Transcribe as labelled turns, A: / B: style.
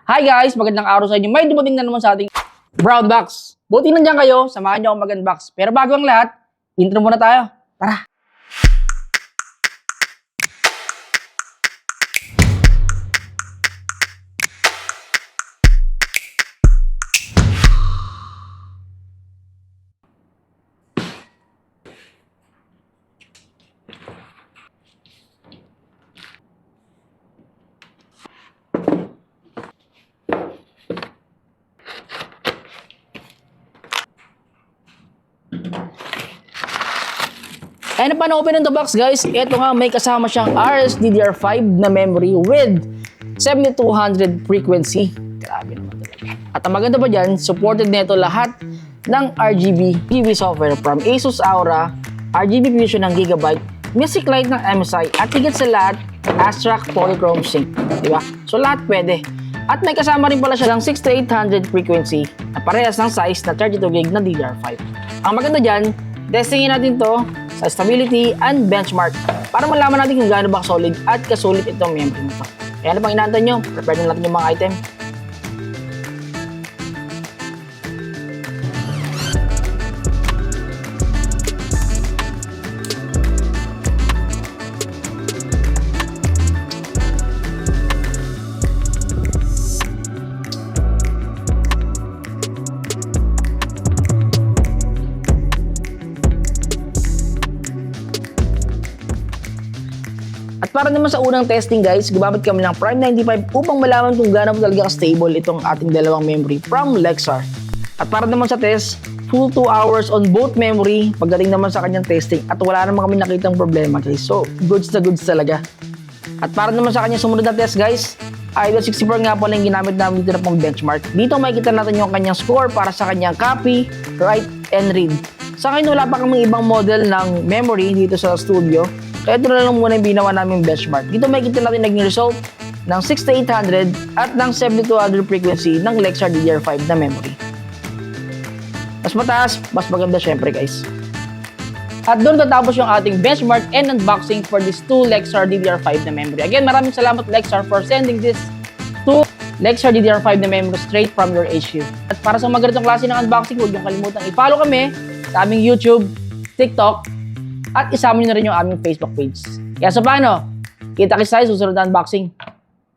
A: Hi guys! Magandang araw sa inyo. May dumating na naman sa ating brown box. Buti nandiyan kayo, samahan niyo ako mag-unbox. Pero bago ang lahat, intro muna tayo. Tara! And upon opening the box guys, ito nga may kasama siyang RS-DDR5 na memory with 7200 frequency. Grabe naman talaga. At ang maganda pa dyan, supported nito lahat ng RGB software from Asus Aura, RGB Fusion ng Gigabyte, Music Lite ng MSI, at higit sa lahat, Astrak Polychrome Sync. Diba? So lahat pwede. At may kasama rin pala siya ng 6800 frequency na parehas ng size na 32GB na DDR5. Ang maganda dyan, testingin natin to sa stability and benchmark para malaman natin kung gaano ba solid at kasulit itong memory nito. Kaya ano pang inaantay nyo? Prepare na natin yung mga item. At para naman sa unang testing guys, gumamit kami ng Prime 95 upang malaman kung gaano talaga stable itong ating dalawang memory from Lexar. At para naman sa test, full 2 hours on both memory pagdating naman sa kanyang testing at wala naman kami nakitang problema guys. So, goods na goods talaga. At para naman sa kanyang sumunod na test guys, Idol 64 nga pala yung ginamit namin dito na pong benchmark. Dito makikita natin yung kanyang score para sa kanyang copy, write, and read. Sa akin wala pa kaming ibang model ng memory dito sa studio. Kaya ito na lang muna yung binawa namin benchmark. Dito makikita natin naging result ng 6800 at ng 7200 frequency ng Lexar DDR5 na memory. Mas mataas, mas maganda syempre guys. At doon tatapos yung ating benchmark and unboxing for this two Lexar DDR5 na memory. Again, maraming salamat Lexar for sending this to Lexar DDR5 na memory straight from your HQ. At para sa mga ganitong klase ng unboxing, huwag niyong kalimutan i-follow kami sa aming YouTube, TikTok, at isama nyo na rin yung aming Facebook page. Kaya sa paano, kita-kits tayo susunod na unboxing.